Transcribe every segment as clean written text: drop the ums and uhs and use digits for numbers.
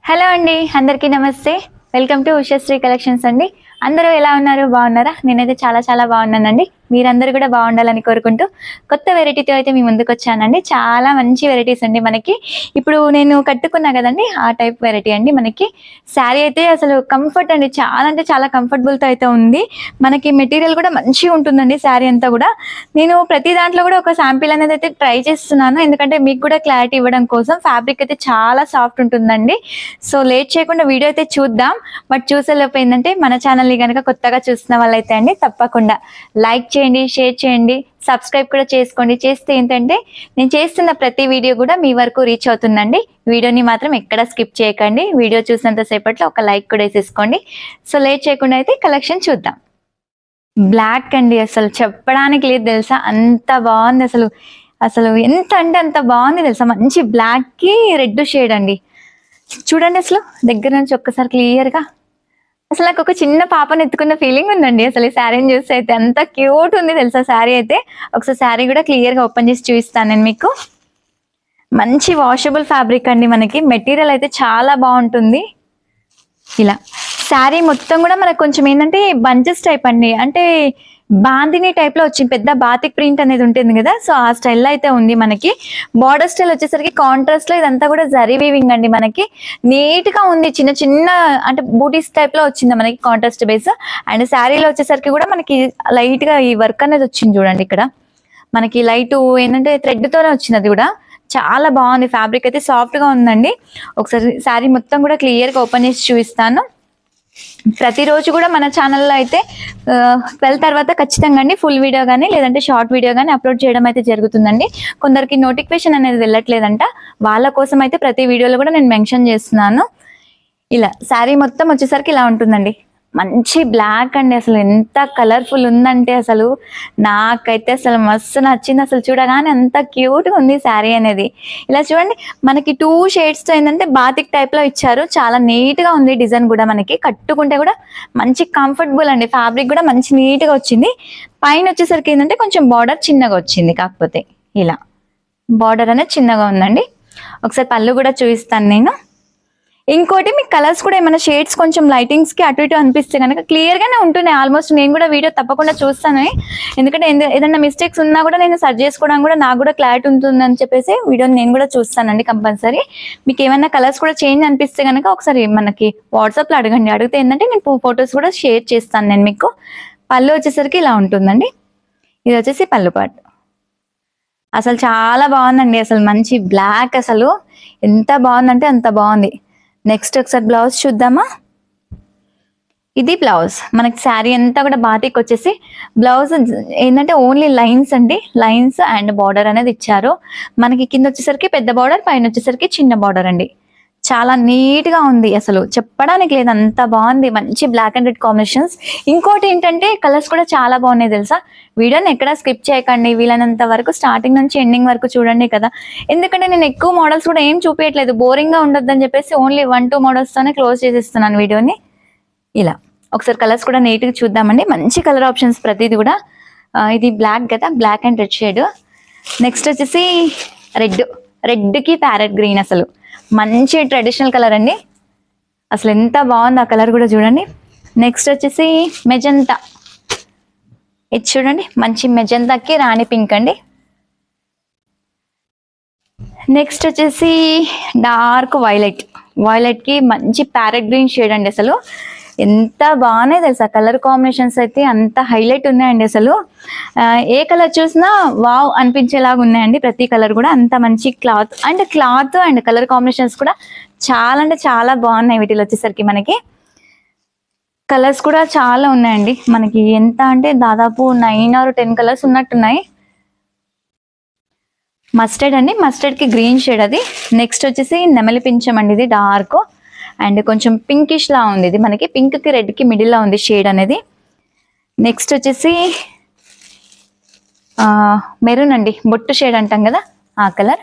Hello అండి, అందరికీ నమస్తే. వెల్కమ్ టు ఉషశ్రీ కలెక్షన్స్ అండి. అందరూ ఎలా ఉన్నారు? బాగున్నారా? నేనైతే చాలా చాలా బాగున్నానండి. మీరందరూ కూడా బాగుండాలని కోరుకుంటూ కొత్త వెరైటీతో అయితే మీ ముందుకు వచ్చానండి. చాలా మంచి వెరైటీస్ అండి. మనకి ఇప్పుడు నేను కట్టుకున్నా కదండి, ఆ టైప్ వెరైటీ అండి. మనకి శారీ అయితే అసలు కంఫర్ట్ అండి, చాలా అంటే చాలా కంఫర్టబుల్తో అయితే ఉంది. మనకి మెటీరియల్ కూడా మంచిగా ఉంటుందండి. శారీ అంతా కూడా నేను ప్రతి దాంట్లో కూడా ఒక శాంపిల్ అనేది అయితే ట్రై చేస్తున్నాను, ఎందుకంటే మీకు కూడా క్లారిటీ ఇవ్వడం కోసం. ఫ్యాబ్రిక్ అయితే చాలా సాఫ్ట్ ఉంటుందండి. సో లేట్ చేయకుండా వీడియో అయితే చూద్దాం. బట్ చూసేలోపు ఏంటంటే, మన ఛానల్ని కనుక కొత్తగా చూస్తున్న వాళ్ళైతే అండి తప్పకుండా లైక్ చేయండి, షేర్ చేయండి, సబ్స్క్రైబ్ కూడా చేసుకోండి. చేస్తే ఏంటంటే నేను చేస్తున్న ప్రతి వీడియో కూడా మీ వరకు రీచ్ అవుతుందండి. వీడియోని మాత్రం ఎక్కడ స్కిప్ చేయకండి. వీడియో చూసినంత సేపట్లో ఒక లైక్ కూడా వేసేసుకోండి. సో లేట్ చేయకుండా అయితే కలెక్షన్ చూద్దాం. బ్లాక్ అండి, అసలు చెప్పడానికి లేదు తెలుసా, అంత బాగుంది. అసలు అసలు ఎంత అంటే అంత బాగుంది తెలుసా. మంచి బ్లాక్ కి రెడ్ షేడ్ అండి. చూడండి అసలు దగ్గర నుంచి ఒక్కసారి క్లియర్గా. అసలు నాకు ఒక చిన్న పాపను ఎత్తుకున్న ఫీలింగ్ ఉందండి అసలు ఈ శారీని చూస్తే. అయితే అంత క్యూట్ ఉంది తెలుసా శారీ అయితే. ఒకసారి శారీ కూడా క్లియర్గా ఓపెన్ చేసి చూపిస్తాను నేను మీకు. మంచి వాషబుల్ ఫ్యాబ్రిక్ అండి. మనకి మెటీరియల్ అయితే చాలా బాగుంటుంది. ఇలా శారీ మొత్తం కూడా మనకు కొంచెం ఏంటంటే బంచెస్ టైప్ అండి, అంటే బాందిని టైప్ లో వచ్చింది. పెద్ద బాతిక్ ప్రింట్ అనేది ఉంటుంది కదా, సో ఆ స్టైల్లో అయితే ఉంది. మనకి బార్డర్ స్టైల్ వచ్చేసరికి కాంట్రాస్ట్ లో ఇదంతా కూడా జరీ వీవింగ్ అండి. మనకి నీట్ గా ఉంది. చిన్న చిన్న అంటే బూటీస్ టైప్ లో వచ్చింది మనకి కాంట్రాస్ట్ బేస్. అండ్ శారీలో వచ్చేసరికి కూడా మనకి లైట్ గా ఈ వర్క్ అనేది వచ్చింది చూడండి. ఇక్కడ మనకి లైట్ ఏంటంటే థ్రెడ్ తోనే వచ్చింది. అది కూడా చాలా బాగుంది. ఫ్యాబ్రిక్ అయితే సాఫ్ట్ గా ఉందండి. ఒకసారి శారీ మొత్తం కూడా క్లియర్ గా ఓపెన్ చేసి చూపిస్తాను. ప్రతిరోజు కూడా మన ఛానల్లో అయితే 12 తర్వాత ఖచ్చితంగా అండి ఫుల్ వీడియో కానీ లేదంటే షార్ట్ వీడియో కానీ అప్లోడ్ చేయడం అయితే జరుగుతుందండి. కొందరికి నోటిఫికేషన్ అనేది వెళ్ళట్లేదంట, వాళ్ళ కోసం అయితే ప్రతి వీడియోలో కూడా నేను మెన్షన్ చేస్తున్నాను. ఇలా శారీ మొత్తం వచ్చేసరికి ఇలా ఉంటుందండి. మంచి బ్లాక్ అండి, అసలు ఎంత కలర్ఫుల్ ఉందంటే అసలు నాకైతే అసలు మస్తు నచ్చింది. అసలు చూడగానే అంత క్యూట్గా ఉంది శారీ అనేది. ఇలా చూడండి, మనకి 2 షేడ్స్తో ఏంటంటే బాతిక్ టైప్లో ఇచ్చారు. చాలా నీట్గా ఉంది డిజైన్ కూడా. మనకి కట్టుకుంటే కూడా మంచి కంఫర్టబుల్ అండి. ఫ్యాబ్రిక్ కూడా మంచి నీట్గా వచ్చింది. పైన వచ్చేసరికి ఏంటంటే కొంచెం బార్డర్ చిన్నగా వచ్చింది. కాకపోతే ఇలా బార్డర్ అనేది చిన్నగా ఉందండి. ఒకసారి పళ్ళు కూడా చూపిస్తాను నేను. ఇంకోటి మీకు కలర్స్ కూడా ఏమైనా షేడ్స్ కొంచెం లైటింగ్స్ కి అటు ఇటు అనిపిస్తే కనుక క్లియర్ గానే ఉంటున్నాయి. ఆల్మోస్ట్ నేను కూడా వీడియో తప్పకుండా చూస్తాను, ఎందుకంటే ఏదైనా మిస్టేక్స్ ఉన్నా కూడా నేను సర్చ్ చేసుకోవడానికి కూడా నాకు కూడా క్లారిటీ ఉంటుందని చెప్పేసి వీడియోని నేను కూడా చూస్తానండి కంపల్సరీ. మీకు ఏమైనా కలర్స్ కూడా చేంజ్ అనిపిస్తే కనుక ఒకసారి మనకి వాట్సాప్లో అడగండి. అడిగితే ఏంటంటే నేను ఫొటోస్ కూడా షేర్ చేస్తాను నేను మీకు. పళ్ళు వచ్చేసరికి ఇలా ఉంటుందండి. ఇది వచ్చేసి పళ్ళు పాటు. అసలు చాలా బాగుందండి. అసలు మంచి బ్లాక్, అసలు ఎంత బాగుందంటే అంత బాగుంది. నెక్స్ట్ ఒకసారి బ్లౌజ్ చూద్దామా. ఇది బ్లౌజ్. మనకి శారీ అంతా కూడా బాతిక్ వచ్చేసి బ్లౌజ్ ఏంటంటే ఓన్లీ లైన్స్ అండి, లైన్స్ అండ్ బార్డర్ అనేది ఇచ్చారు. మనకి కింద వచ్చేసరికి పెద్ద బార్డర్, పైన వచ్చేసరికి చిన్న బార్డర్ అండి. చాలా నీట్ గా ఉంది, అసలు చెప్పడానికి లేదు, అంత బాగుంది. మంచి బ్లాక్ అండ్ రెడ్ కాంబినేషన్స్. ఇంకోటి ఏంటంటే కలర్స్ కూడా చాలా బాగున్నాయి తెలుసా. వీడియోని ఎక్కడ స్కిప్ చేయకండి, వీలైనంత వరకు స్టార్టింగ్ నుంచి ఎండింగ్ వరకు చూడండి కదా. ఎందుకంటే నేను ఎక్కువ మోడల్స్ కూడా ఏం చూపించట్లేదు, బోరింగ్ గా ఉండొద్దని చెప్పేసి ఓన్లీ 1-2 మోడల్స్ తోనే క్లోజ్ చేసేస్తున్నాను వీడియోని. ఇలా ఒకసారి కలర్స్ కూడా నీట్ గా చూద్దామండి. మంచి కలర్ ఆప్షన్స్ ప్రతిది కూడా. ఇది బ్లాక్ కదా, black and red shade. Next వచ్చేసి రెడ్ కి ప్యారెట్ గ్రీన్. అసలు మంచి ట్రెడిషనల్ కలర్ అండి. అసలు ఎంత బాగుంది ఆ కలర్ కూడా చూడండి. నెక్స్ట్ వచ్చేసి మెజంతా. ఇది చూడండి, మంచి మెజంతాకి రాణి పింక్ అండి. నెక్స్ట్ వచ్చేసి డార్క్ వైలెట్ కి మంచి ప్యారెట్ గ్రీన్ షేడ్ అండి. అసలు ఎంత బాగున్నాయి తెలుసా కలర్ కాంబినేషన్స్ అయితే, అంత హైలైట్ ఉన్నాయండి. అసలు ఏ కలర్ చూసినా వావ్ అనిపించేలాగా ఉన్నాయండి ప్రతి కలర్ కూడా. అంత మంచి క్లాత్ అండ్ కలర్ కాంబినేషన్స్ కూడా చాలా అంటే చాలా బాగున్నాయి. వీటిలో వచ్చేసరికి మనకి కలర్స్ కూడా చాలా ఉన్నాయండి. మనకి ఎంత అంటే దాదాపు 9 or 10 కలర్స్ ఉన్నట్టున్నాయి. మస్టర్డ్ అండి, మస్టర్డ్ కి గ్రీన్ షేడ్ అది. నెక్స్ట్ వచ్చేసి నెమలి పింఛం అండి. ఇది డార్క్ అండ్ కొంచెం పింకిష్ లా ఉంది. ఇది మనకి పింక్ కి రెడ్ కి మిడిల్ లా ఉంది షేడ్ అనేది. నెక్స్ట్ వచ్చేసి మెరూన్ అండి, బొట్టు షేడ్ అంటాం కదా ఆ కలర్.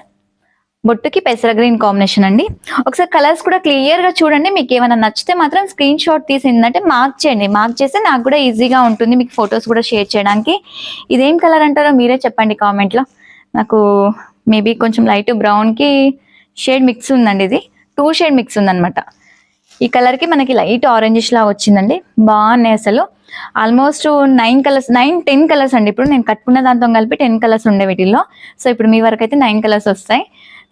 బొట్టుకి పెసర గ్రీన్ కాంబినేషన్ అండి. ఒకసారి కలర్స్ కూడా క్లియర్ గా చూడండి. మీకు ఏమైనా నచ్చితే మాత్రం స్క్రీన్ షాట్ తీసి ఏంటంటే మార్క్ చేయండి. మార్క్ చేస్తే నాకు కూడా ఈజీగా ఉంటుంది మీకు ఫొటోస్ కూడా షేర్ చేయడానికి. ఇదేం కలర్ అంటారో మీరే చెప్పండి కామెంట్లో. నాకు మేబీ కొంచెం లైట్ బ్రౌన్ కి షేడ్ మిక్స్ ఉందండి. ఇది టూ షేడ్ మిక్స్ ఉందన్నమాట. ఈ కలర్కి మనకి లైట్ ఆరెంజిష్ లా వచ్చిందండి. బాగున్నాయి అసలు. ఆల్మోస్ట్ 10 కలర్స్ అండి. ఇప్పుడు నేను కట్టుకున్న దాంతో కలిపి 10 కలర్స్ ఉండే వీటిల్లో. సో ఇప్పుడు మీ వరకు అయితే 9 కలర్స్ వస్తాయి.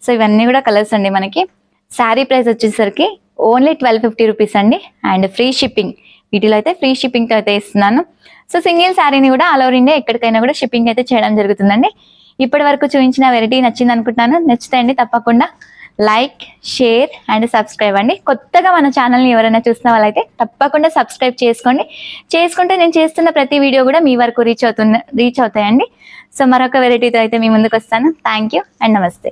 సో ఇవన్నీ కూడా కలర్స్ అండి. మనకి శారీ ప్రైస్ వచ్చేసరికి ఓన్లీ 1250 రూపీస్ అండి. అండ్ ఫ్రీ షిప్పింగ్, వీటిలో అయితే ఫ్రీ షిప్పింగ్తో అయితే ఇస్తున్నాను. సో సింగిల్ శారీని కూడా ఆల్ ఓవర్ ఇండియా ఎక్కడికైనా కూడా షిప్పింగ్ అయితే చేయడం జరుగుతుందండి. ఇప్పటి వరకు చూపించిన వెరైటీ నచ్చింది అనుకుంటున్నాను. నచ్చుతాయండి తప్పకుండా లైక్, షేర్ అండ్ సబ్స్క్రైబ్ అండి. కొత్తగా మన ఛానల్ని ఎవరైనా చూసిన వాళ్ళైతే తప్పకుండా సబ్స్క్రైబ్ చేసుకోండి. చేసుకుంటే నేను చేస్తున్న ప్రతి వీడియో కూడా మీ వరకు రీచ్ అవుతాయండి. సో మరొక వెరైటీతో అయితే మీ ముందుకు వస్తాను. థ్యాంక్ యూ అండ్ నమస్తే.